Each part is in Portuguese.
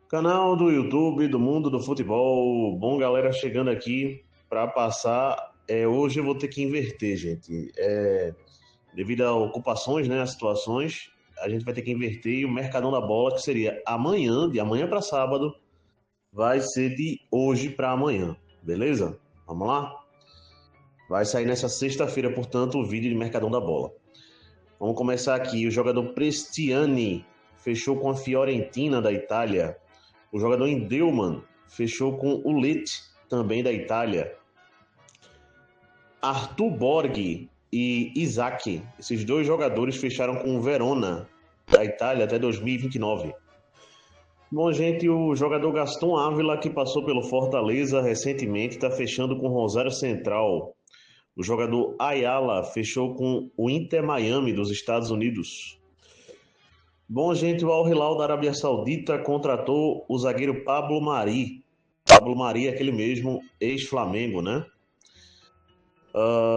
Canal do YouTube do Mundo do Futebol. Bom, galera, chegando aqui para passar. Hoje eu vou ter que inverter, gente. Devido a ocupações, né, as situações, a gente vai ter que inverter e o Mercadão da Bola, que seria amanhã, de amanhã para sábado, vai ser de hoje para amanhã, beleza? Vamos lá? Vai sair nessa sexta-feira, portanto, o vídeo de Mercadão da Bola. Vamos começar aqui. O jogador Prestiani fechou com a Fiorentina da Itália. O jogador Edelman fechou com o Lecce, também da Itália. Arthur Borg e Isaac, esses dois jogadores fecharam com o Verona, da Itália, até 2029. Bom, gente, o jogador Gaston Ávila, que passou pelo Fortaleza recentemente, está fechando com o Rosário Central. O jogador Ayala fechou com o Inter Miami, dos Estados Unidos. Bom, gente, o Al Hilal da Arábia Saudita contratou o zagueiro Pablo Mari. Pablo Mari é aquele mesmo ex-Flamengo, né?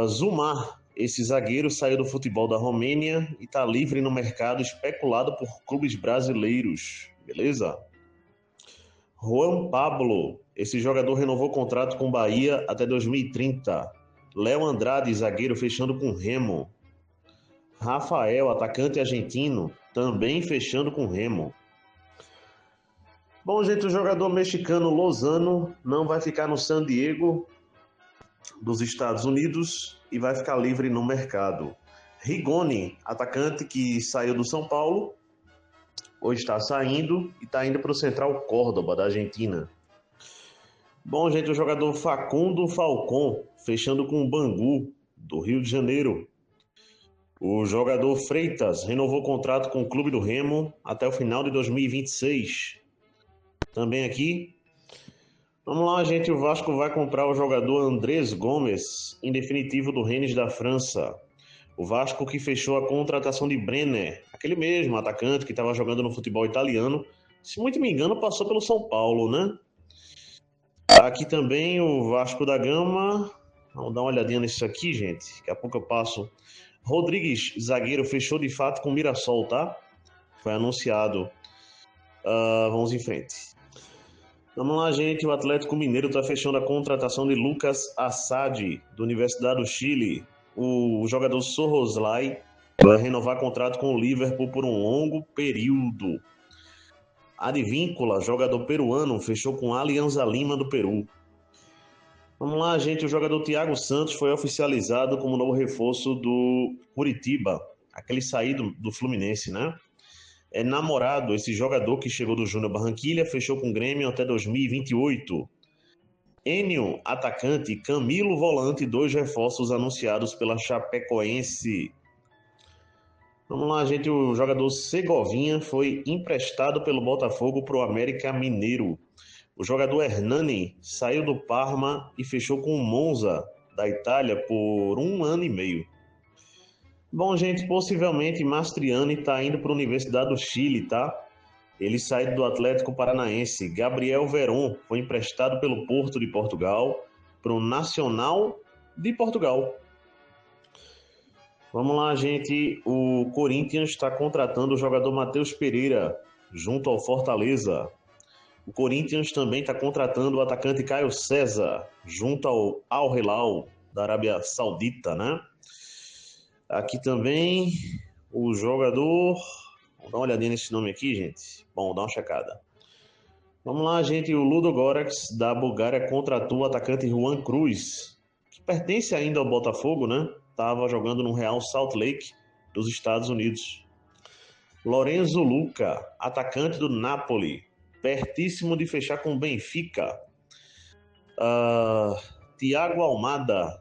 Zumar, esse zagueiro saiu do futebol da Romênia e está livre no mercado, especulado por clubes brasileiros, beleza? Juan Pablo, esse jogador renovou contrato com Bahia até 2030. Léo Andrade, zagueiro, fechando com Remo. Rafael, atacante argentino, também fechando com Remo. Bom, gente, o jogador mexicano Lozano não vai ficar no San Diego dos Estados Unidos e vai ficar livre no mercado. Rigoni, atacante que saiu do São Paulo, hoje está saindo e está indo para o Central Córdoba, da Argentina. Bom, gente, o jogador Facundo Falcon, fechando com o Bangu, do Rio de Janeiro. O jogador Freitas renovou contrato com o Clube do Remo até o final de 2026. Também aqui. Vamos lá, gente. O Vasco vai comprar o jogador Andrés Gomes, em definitivo do Rennes da França. O Vasco que fechou a contratação de Brenner, aquele mesmo atacante que estava jogando no futebol italiano. Se muito me engano, passou pelo São Paulo, né? Aqui também o Vasco da Gama. Vamos dar uma olhadinha nisso aqui, gente. Daqui a pouco eu passo. Rodrigues, zagueiro, fechou de fato com o Mirassol, tá? Foi anunciado. Vamos em frente. Vamos lá, gente. O Atlético Mineiro está fechando a contratação de Lucas Assad, da Universidade do Chile. O jogador Sorroslai vai renovar contrato com o Liverpool por um longo período. Advíncula, jogador peruano, fechou com Alianza Lima do Peru. Vamos lá, gente. O jogador Thiago Santos foi oficializado como novo reforço do Curitiba, aquele saído do Fluminense, né? É namorado, esse jogador que chegou do Júnior Barranquilla, fechou com o Grêmio até 2028. Enio, atacante, Camilo, volante, dois reforços anunciados pela Chapecoense. Vamos lá, gente, o jogador Segovinha foi emprestado pelo Botafogo para o América Mineiro. O jogador Hernani saiu do Parma e fechou com o Monza, da Itália, por 1 ano e meio. Bom, gente, possivelmente Mastriani está indo para a Universidade do Chile, tá? Ele saiu do Atlético Paranaense. Gabriel Veron foi emprestado pelo Porto de Portugal para o Nacional de Portugal. Vamos lá, gente. O Corinthians está contratando o jogador Matheus Pereira junto ao Fortaleza. O Corinthians também está contratando o atacante Caio César junto ao Al Hilal da Arábia Saudita, né? Aqui também o jogador... Vamos dar uma olhadinha nesse nome aqui, gente. Bom, dá uma checada. Vamos lá, gente. O Ludogorets da Bulgária contratou o atacante Juan Cruz, que pertence ainda ao Botafogo, né? Estava jogando no Real Salt Lake dos Estados Unidos. Lorenzo Luca, atacante do Napoli, pertíssimo de fechar com o Benfica. Thiago Almada,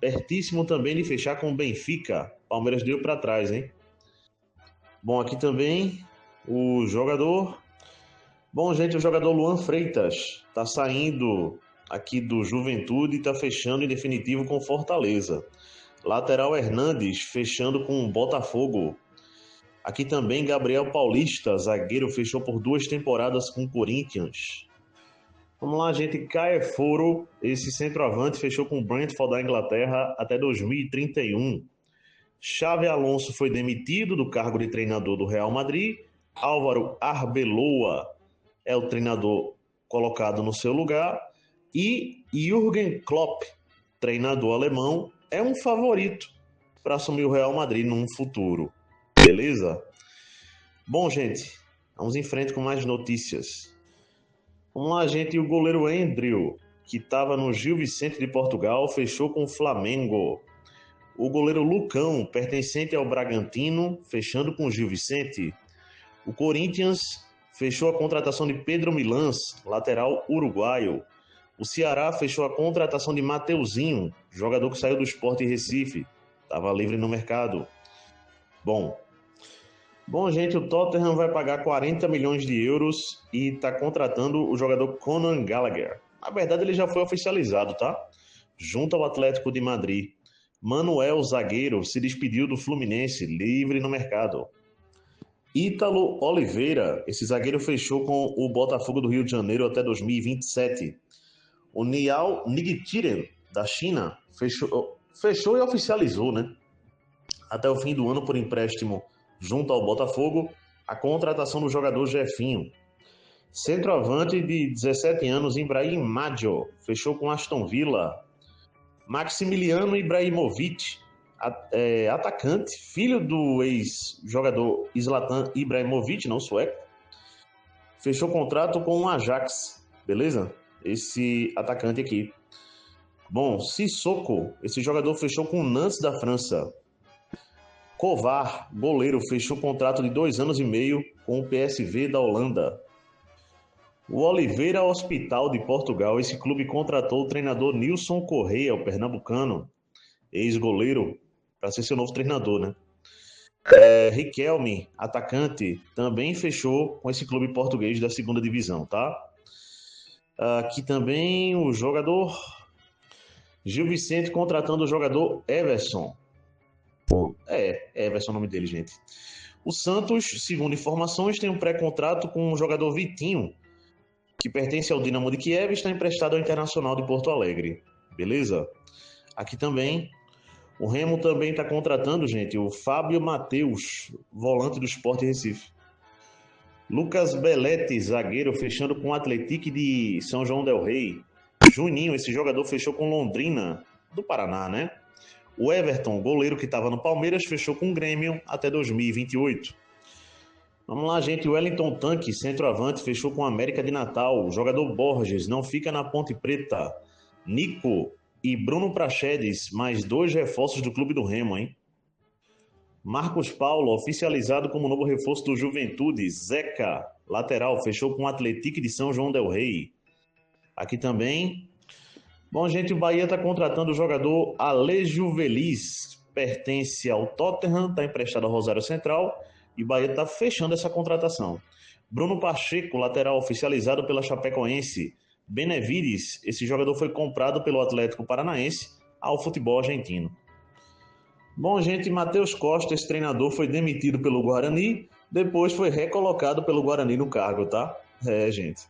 pertíssimo também de fechar com o Benfica. Palmeiras deu para trás, hein? Bom, aqui também o jogador... Bom, gente, o jogador Luan Freitas está saindo aqui do Juventude e está fechando em definitivo com Fortaleza. Lateral Hernandes fechando com o Botafogo. Aqui também Gabriel Paulista, zagueiro, fechou por 2 temporadas com o Corinthians. Vamos lá, gente. Caeforo, esse centroavante, fechou com o Brentford da Inglaterra até 2031. Xavi Alonso foi demitido do cargo de treinador do Real Madrid. Álvaro Arbeloa é o treinador colocado no seu lugar. E Jürgen Klopp, treinador alemão, é um favorito para assumir o Real Madrid num futuro. Beleza? Bom, gente, vamos em frente com mais notícias. Vamos lá, gente. O goleiro Andrew, que estava no Gil Vicente de Portugal, fechou com o Flamengo. O goleiro Lucão, pertencente ao Bragantino, fechando com o Gil Vicente. O Corinthians fechou a contratação de Pedro Milans, lateral uruguaio. O Ceará fechou a contratação de Mateuzinho, jogador que saiu do Sport Recife. Estava livre no mercado. Bom, gente, o Tottenham vai pagar 40 milhões de euros e está contratando o jogador Conor Gallagher. Na verdade, ele já foi oficializado, tá? Junto ao Atlético de Madrid. Manuel, zagueiro, se despediu do Fluminense, livre no mercado. Ítalo Oliveira, esse zagueiro fechou com o Botafogo do Rio de Janeiro até 2027. O Niao Nigtiren, da China, fechou e oficializou, né? Até o fim do ano por empréstimo junto ao Botafogo, a contratação do jogador Jefinho. Centroavante de 17 anos, Ibrahim Maggio, fechou com Aston Villa. Maximiliano Ibrahimovic, atacante, filho do ex-jogador Zlatan Ibrahimovic, não sueco, fechou contrato com o Ajax, beleza? Esse atacante aqui. Bom, Sissoko, esse jogador fechou com o Nantes da França. Kovar, goleiro, fechou contrato de 2 anos e meio com o PSV da Holanda. O Oliveira Hospital de Portugal, esse clube contratou o treinador Nilson Correia, o pernambucano, ex-goleiro, para ser seu novo treinador, né? Riquelme, atacante, também fechou com esse clube português da segunda divisão, tá? Aqui também o jogador Gil Vicente contratando o jogador Everson. Everson é o nome dele, gente. O Santos, segundo informações, tem um pré-contrato com o jogador Vitinho, que pertence ao Dinamo de Kiev e está emprestado ao Internacional de Porto Alegre. Beleza? Aqui também, o Remo também está contratando, gente, o Fábio Matheus, volante do Sport Recife. Lucas Belletti, zagueiro, fechando com o Atlético de São João del Rei. Juninho, esse jogador fechou com Londrina, do Paraná, né? O Everton, goleiro que estava no Palmeiras, fechou com o Grêmio até 2028. Vamos lá, gente. O Wellington Tanque, centroavante, fechou com o América de Natal. O jogador Borges não fica na Ponte Preta. Nico e Bruno Praxedes, mais 2 reforços do Clube do Remo, hein? Marcos Paulo, oficializado como novo reforço do Juventude. Zeca, lateral, fechou com o Atlético de São João del Rei. Aqui também. Bom, gente, o Bahia está contratando o jogador Alejo Velis, pertence ao Tottenham, está emprestado ao Rosário Central e o Bahia está fechando essa contratação. Bruno Pacheco, lateral, oficializado pela Chapecoense. Benevides, esse jogador foi comprado pelo Atlético Paranaense ao futebol argentino. Bom, gente, Matheus Costa, esse treinador, foi demitido pelo Guarani, depois foi recolocado pelo Guarani no cargo, tá? Gente.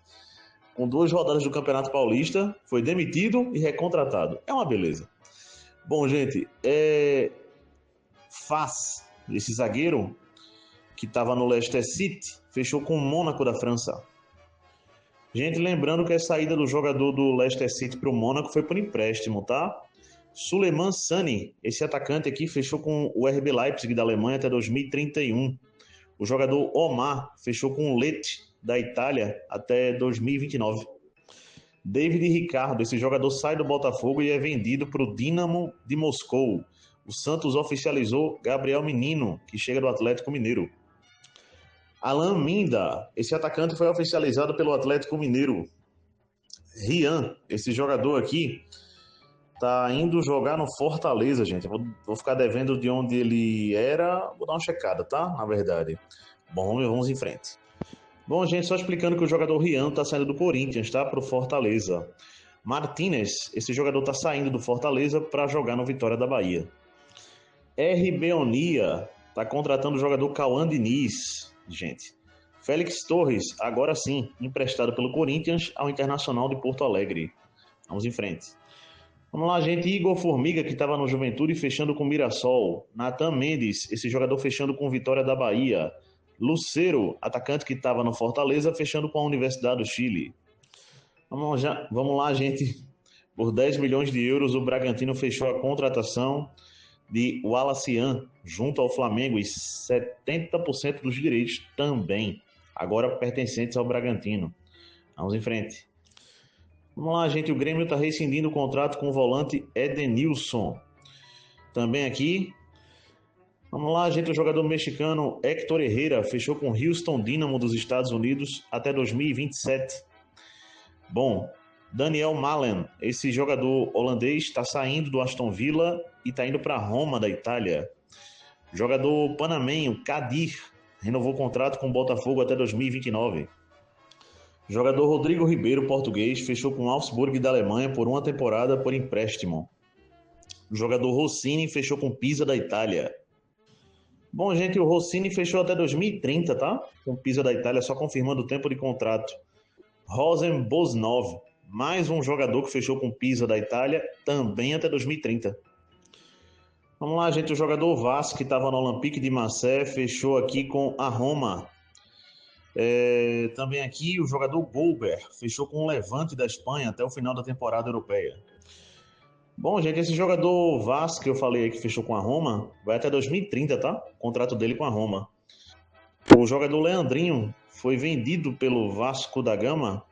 Com 2 rodadas do Campeonato Paulista, foi demitido e recontratado. É uma beleza. Bom, gente, Faz, esse zagueiro que estava no Leicester City, fechou com o Mônaco da França. Gente, lembrando que a saída do jogador do Leicester City para o Mônaco foi por empréstimo, tá? Suleiman Sani, esse atacante aqui, fechou com o RB Leipzig da Alemanha até 2031. O jogador Omar fechou com o Lecce da Itália até 2029. David Ricardo, esse jogador sai do Botafogo e é vendido para o Dinamo de Moscou. O Santos oficializou Gabriel Menino, que chega do Atlético Mineiro. Alan Minda, esse atacante foi oficializado pelo Atlético Mineiro. Rian, esse jogador aqui, tá indo jogar no Fortaleza, gente. Vou ficar devendo de onde ele era, vou dar uma checada, tá? Na verdade. Bom, vamos em frente. Bom, gente, só explicando que o jogador Rian está saindo do Corinthians, tá? Para o Fortaleza. Martínez, esse jogador está saindo do Fortaleza para jogar no Vitória da Bahia. RB Onia está contratando o jogador Cauã Diniz, gente. Félix Torres, agora sim, emprestado pelo Corinthians ao Internacional de Porto Alegre. Vamos em frente. Vamos lá, gente. Igor Formiga, que estava no Juventude, fechando com o Mirassol. Natan Mendes, esse jogador fechando com o Vitória da Bahia. Lucero, atacante que estava no Fortaleza, fechando com a Universidade do Chile. Vamos lá, gente. Por 10 milhões de euros, o Bragantino fechou a contratação de Wallacian junto ao Flamengo e 70% dos direitos também, agora pertencentes ao Bragantino. Vamos em frente. Vamos lá, gente. O Grêmio está rescindindo o contrato com o volante Edenilson. Também aqui. Vamos lá, gente. O jogador mexicano Héctor Herrera fechou com o Houston Dynamo dos Estados Unidos até 2027. Bom, Daniel Malen, esse jogador holandês, está saindo do Aston Villa e está indo para Roma, da Itália. Jogador panamenho Kadir renovou o contrato com o Botafogo até 2029. Jogador Rodrigo Ribeiro, português, fechou com o Augsburg da Alemanha por uma temporada por empréstimo. Jogador Rossini fechou com o Pisa da Itália. Bom, gente, o Rossini fechou até 2030, tá? Com o Pisa da Itália, só confirmando o tempo de contrato. Rosen Bosnov, mais um jogador que fechou com o Pisa da Itália, também até 2030. Vamos lá, gente, o jogador Vasco, que estava no Olympique de Marseille, fechou aqui com a Roma. Também aqui o jogador Golber fechou com o Levante da Espanha até o final da temporada europeia. Bom, gente, esse jogador Vasco que eu falei que fechou com a Roma vai até 2030, tá? O contrato dele com a Roma. O jogador Leandrinho foi vendido pelo Vasco da Gama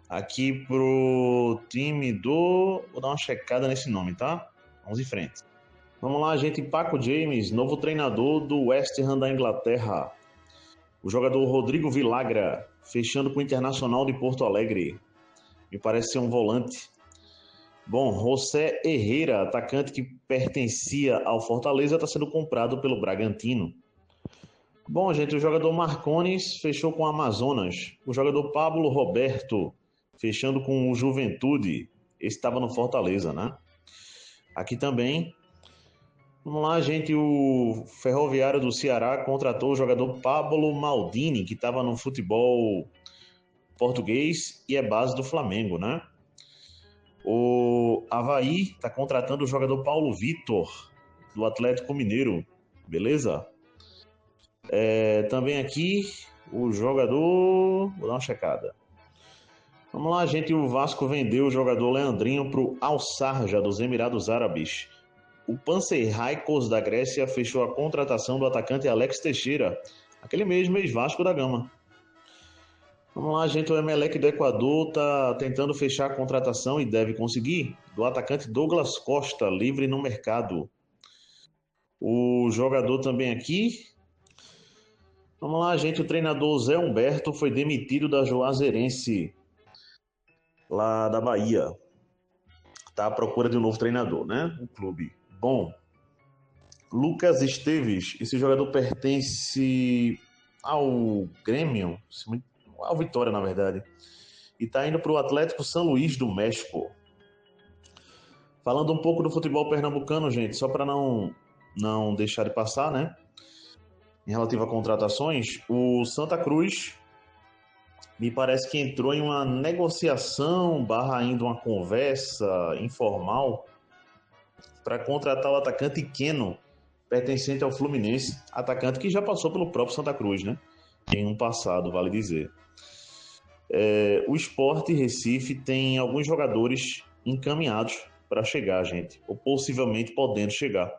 aqui pro time do... Vou dar uma checada nesse nome, tá? Vamos em frente. Vamos lá, gente. Paco James, novo treinador do West Ham da Inglaterra. O jogador Rodrigo Vilagra, fechando com o Internacional de Porto Alegre. Me parece ser um volante. Bom, José Herrera, atacante que pertencia ao Fortaleza, está sendo comprado pelo Bragantino. Bom, gente, o jogador Marcones fechou com o Amazonas. O jogador Pablo Roberto, fechando com o Juventude. Esse estava no Fortaleza, né? Aqui também. Vamos lá, gente. O Ferroviário do Ceará contratou o jogador Pablo Maldini, que estava no futebol português e é base do Flamengo, né? O Avaí está contratando o jogador Paulo Vitor, do Atlético Mineiro. Beleza? Também aqui o jogador... Vou dar uma checada. Vamos lá, gente. O Vasco vendeu o jogador Leandrinho para o Al-Sharjah dos Emirados Árabes. O Panathinaikos da Grécia fechou a contratação do atacante Alex Teixeira, aquele mesmo ex-Vasco da Gama. Vamos lá, gente. O Emelec do Equador está tentando fechar a contratação e deve conseguir do atacante Douglas Costa, livre no mercado. O jogador também aqui. Vamos lá, gente. O treinador Zé Humberto foi demitido da Juazeirense, lá da Bahia. Está à procura de um novo treinador, né? O clube. Bom, Lucas Esteves, esse jogador pertence ao Grêmio, ao Vitória, na verdade, e está indo para o Atlético São Luís do México. Falando um pouco do futebol pernambucano, gente, só para não deixar de passar, né? Em relativo a contratações, o Santa Cruz me parece que entrou em uma negociação / ainda uma conversa informal para contratar o atacante Keno, pertencente ao Fluminense, atacante que já passou pelo próprio Santa Cruz, né? Em um passado, vale dizer. O Sport Recife tem alguns jogadores encaminhados para chegar, gente, ou possivelmente podendo chegar,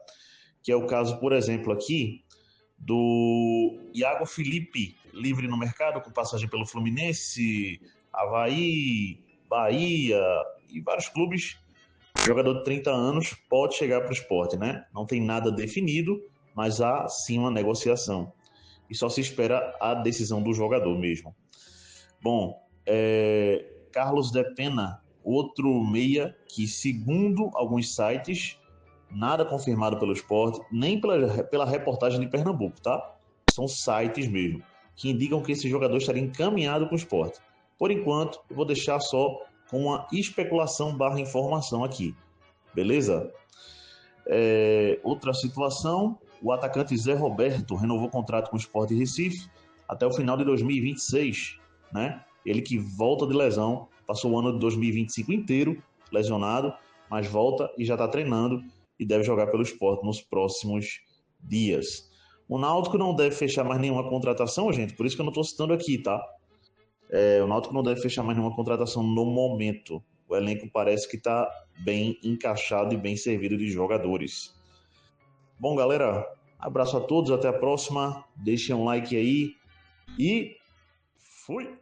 que é o caso, por exemplo, aqui do Iago Felipe, livre no mercado, com passagem pelo Fluminense, Avaí, Bahia e vários clubes. Jogador de 30 anos pode chegar para o Sport, né? Não tem nada definido, mas há sim uma negociação. E só se espera a decisão do jogador mesmo. Bom, Carlos de Pena, outro meia que, segundo alguns sites, nada confirmado pelo Sport, nem pela reportagem de Pernambuco, tá? São sites mesmo, que indicam que esse jogador estaria encaminhado com o Sport. Por enquanto, eu vou deixar só com uma especulação / informação aqui, beleza? Outra situação, o atacante Zé Roberto renovou o contrato com o Sport Recife até o final de 2026, né? Ele que volta de lesão, passou o ano de 2025 inteiro lesionado, mas volta e já está treinando e deve jogar pelo Sport nos próximos dias. O Náutico não deve fechar mais nenhuma contratação, gente, por isso que eu não estou citando aqui, tá? O Náutico não deve fechar mais nenhuma contratação no momento. O elenco parece que está bem encaixado e bem servido de jogadores. Bom, galera, abraço a todos, até a próxima. Deixem um like aí e fui!